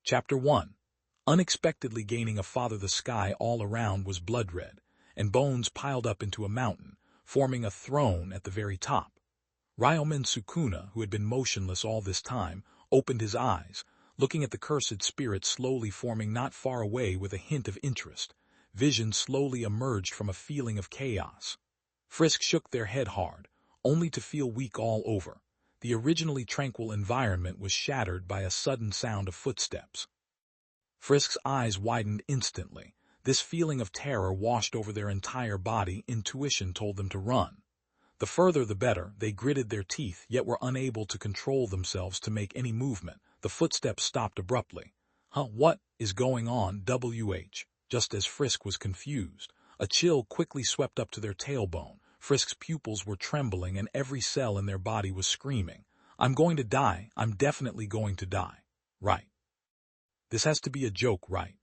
Chapter 1. Unexpectedly gaining a father, the sky all around was blood-red, and bones piled up into a mountain, forming a throne at the very top. Ryomen Sukuna, who had been motionless all this time, opened his eyes, looking at the cursed spirit slowly forming not far away with a hint of interest. Vision slowly emerged from a feeling of chaos. Frisk shook their head hard, only to feel weak all over. The originally tranquil environment was shattered by a sudden sound of footsteps. Frisk's eyes widened instantly. This feeling of terror washed over their entire body. Intuition told them to run. The further the better. They gritted their teeth, yet were unable to control themselves to make any movement. The footsteps stopped abruptly. What is going on? Just as Frisk was confused, a chill quickly swept up to their tailbone. Frisk's pupils were trembling and every cell in their body was screaming, "I'm going to die. I'm definitely going to die." Right. This has to be a joke, right?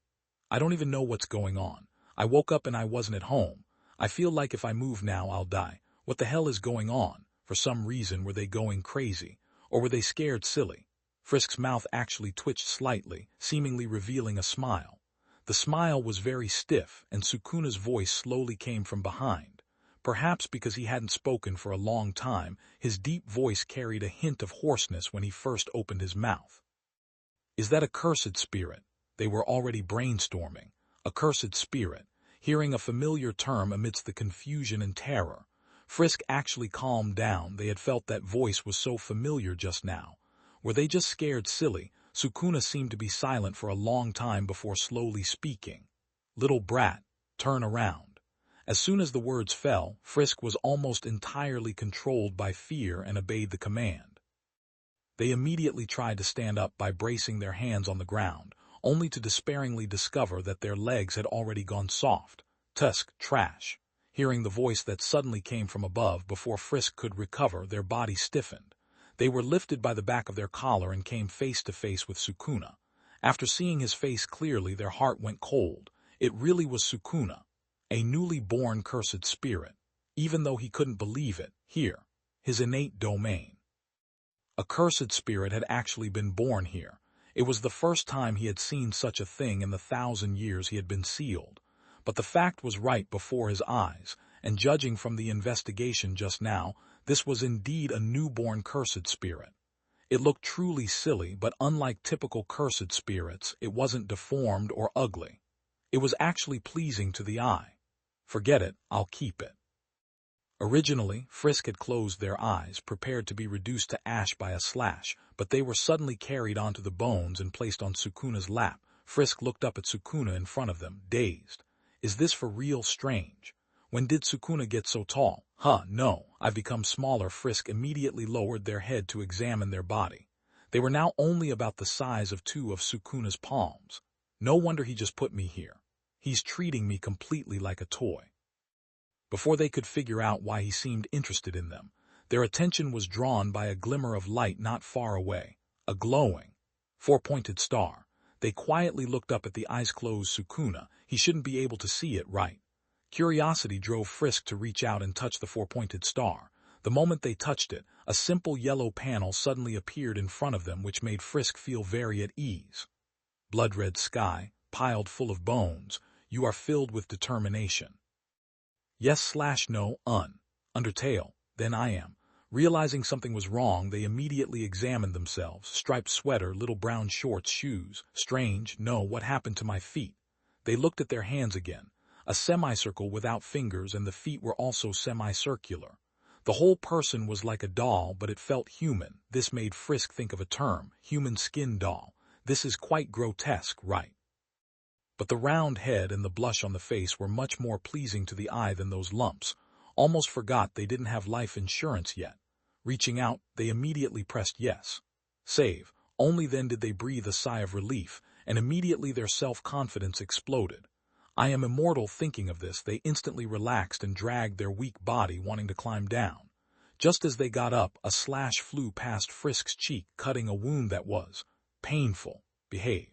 I don't even know what's going on. I woke up and I wasn't at home. I feel like if I move now, I'll die. What the hell is going on? For some reason, were they going crazy? Or were they scared silly? Frisk's mouth actually twitched slightly, seemingly revealing a smile. The smile was very stiff, and Sukuna'S voice slowly came from behind. Perhaps because he hadn't spoken for a long time, his deep voice carried a hint of hoarseness when he first opened his mouth. Is that a cursed spirit? They were already brainstorming. A cursed spirit. Hearing a familiar term amidst the confusion and terror, Frisk actually calmed down. They had felt that voice was so familiar just now. Were they just scared silly? Sukuna seemed to be silent for a long time before slowly speaking. "Little brat, turn around." As soon as the words fell, Frisk was almost entirely controlled by fear and obeyed the command. They immediately tried to stand up by bracing their hands on the ground, only to despairingly discover that their legs had already gone soft. Tusk, trash. Hearing the voice that suddenly came from above before Frisk could recover, their bodies stiffened. They were lifted by the back of their collar and came face to face with Sukuna. After seeing his face clearly, their heart went cold. It really was Sukuna, a newly born cursed spirit, even though he couldn't believe it. Here, his innate domain. A cursed spirit had actually been born here. It was the first time he had seen such a thing in the 1,000 years he had been sealed. But the fact was right before his eyes, and judging from the investigation just now, this was indeed a newborn cursed spirit. It looked truly silly, but unlike typical cursed spirits, it wasn't deformed or ugly. It was actually pleasing to the eye. Forget it, I'll keep it. Originally, Frisk had closed their eyes, prepared to be reduced to ash by a slash, but they were suddenly carried onto the bones and placed on Sukuna'S lap. Frisk looked up at Sukuna in front of them, dazed. Is this for real? Strange. When did Sukuna get so tall? No, I've become smaller. Frisk immediately lowered their head to examine their body. They were now only about the size of 2 of Sukuna'S palms. No wonder he just put me here. He's treating me completely like a toy. Before they could figure out why he seemed interested in them, their attention was drawn by a glimmer of light not far away, a glowing, 4-pointed star. They quietly looked up at the eyes-closed Sukuna. He shouldn't be able to see it, right? Curiosity drove Frisk to reach out and touch the 4-pointed star. The moment they touched it, a simple yellow panel suddenly appeared in front of them, which made Frisk feel very at ease. Blood-red sky, piled full of bones. You are filled with determination. Yes/no, Undertale, then I am. Realizing something was wrong, they immediately examined themselves. Striped sweater, little brown shorts, shoes. Strange, no, what happened to my feet? They looked at their hands again. A semicircle without fingers, and the feet were also semicircular. The whole person was like a doll, but it felt human. This made Frisk think of a term, human skin doll. This is quite grotesque, right? But the round head and the blush on the face were much more pleasing to the eye than those lumps. Almost forgot they didn't have life insurance yet. Reaching out, they immediately pressed yes. Save. Only then did they breathe a sigh of relief, and immediately their self-confidence exploded. I am immortal. Thinking of this, they instantly relaxed and dragged their weak body, wanting to climb down. Just as they got up, a slash flew past Frisk's cheek, cutting a wound that was painful. Behave.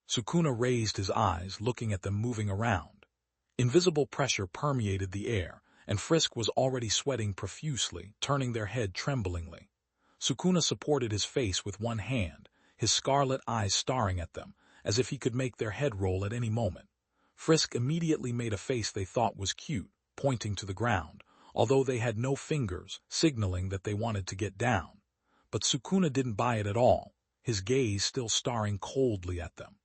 Sukuna raised his eyes, looking at them moving around. Invisible pressure permeated the air, and Frisk was already sweating profusely, turning their head tremblingly. Sukuna supported his face with one hand. his scarlet eyes staring at them, as if he could make their head roll at any moment. Frisk immediately made a face they thought was cute, pointing to the ground, although they had no fingers, signaling that they wanted to get down. But Sukuna didn't buy it at all, his gaze still staring coldly at them.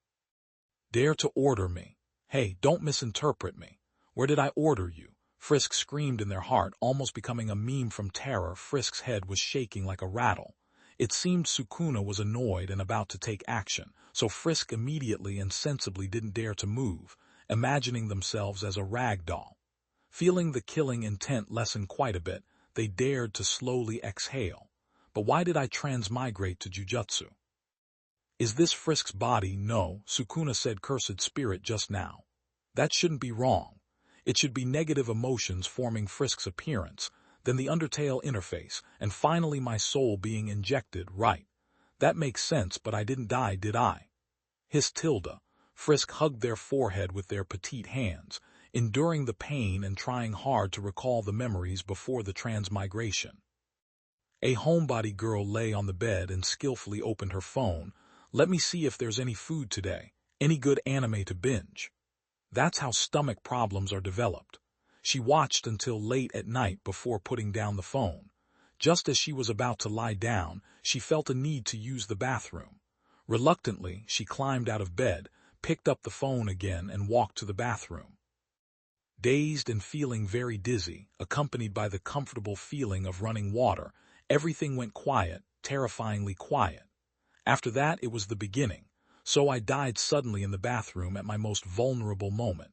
"Dare to order me? Hey, don't misinterpret me. Where did I order you?" Frisk screamed in their heart, almost becoming a meme from terror. Frisk's head was shaking like a rattle. It seemed Sukuna was annoyed and about to take action, so Frisk immediately and sensibly didn't dare to move, imagining themselves as a rag doll. Feeling the killing intent lessen quite a bit, they dared to slowly exhale. But why did I transmigrate to Jujutsu? Is this Frisk's body? No, Sukuna said cursed spirit just now. That shouldn't be wrong. It should be negative emotions forming Frisk's appearance, then the Undertale interface, and finally my soul being injected, right? That makes sense, but I didn't die, did I? Hissed Tilda. Frisk hugged their forehead with their petite hands, enduring the pain and trying hard to recall the memories before the transmigration. A homebody girl lay on the bed and skillfully opened her phone. "Let me see if there's any food today, any good anime to binge." That's how stomach problems are developed. She watched until late at night before putting down the phone. Just as she was about to lie down, she felt a need to use the bathroom. Reluctantly, she climbed out of bed, picked up the phone again, and walked to the bathroom. Dazed and feeling very dizzy, accompanied by the comfortable feeling of running water, everything went quiet, terrifyingly quiet. After that, it was the beginning. So I died suddenly in the bathroom at my most vulnerable moment.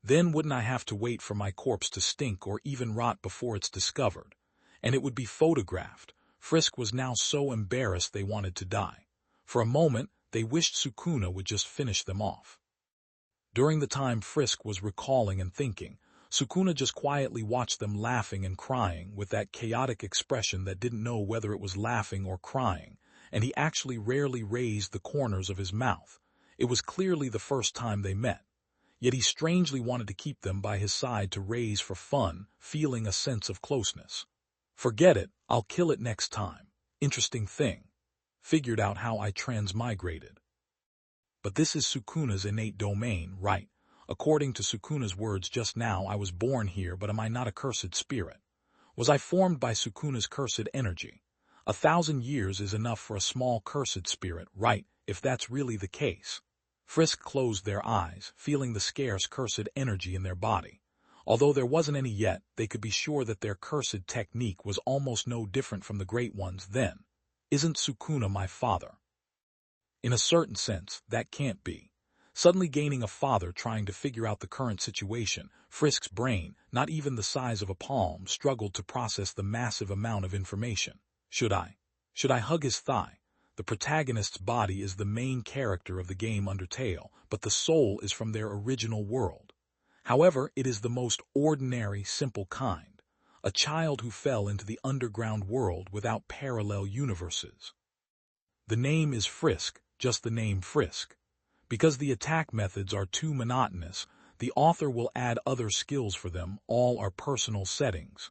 Then wouldn't I have to wait for my corpse to stink or even rot before it's discovered? And it would be photographed. Frisk was now so embarrassed they wanted to die. For a moment, they wished Sukuna would just finish them off. During the time Frisk was recalling and thinking, Sukuna just quietly watched them laughing and crying with that chaotic expression that didn't know whether it was laughing or crying, and he actually rarely raised the corners of his mouth. It was clearly the first time they met. Yet he strangely wanted to keep them by his side to raise for fun, feeling a sense of closeness. "Forget it, I'll kill it next time. Interesting thing. Figured out how I transmigrated." But this is Sukuna'S innate domain, right? According to Sukuna'S words just now, I was born here, but am I not a cursed spirit? Was I formed by Sukuna'S cursed energy? 1,000 years is enough for a small cursed spirit, right, if that's really the case? Frisk closed their eyes, feeling the scarce cursed energy in their body. Although there wasn't any yet, they could be sure that their cursed technique was almost no different from the Great One's then. Isn't Sukuna my father? In a certain sense, that can't be. Suddenly gaining a father trying to figure out the current situation, Frisk's brain, not even the size of a palm, struggled to process the massive amount of information. Should I hug his thigh? The protagonist's body is the main character of the game Undertale, but the soul is from their original world. However, it is the most ordinary, simple kind. A child who fell into the underground world without parallel universes. The name is Frisk, just the name Frisk. Because the attack methods are too monotonous, the author will add other skills for them. All are personal settings.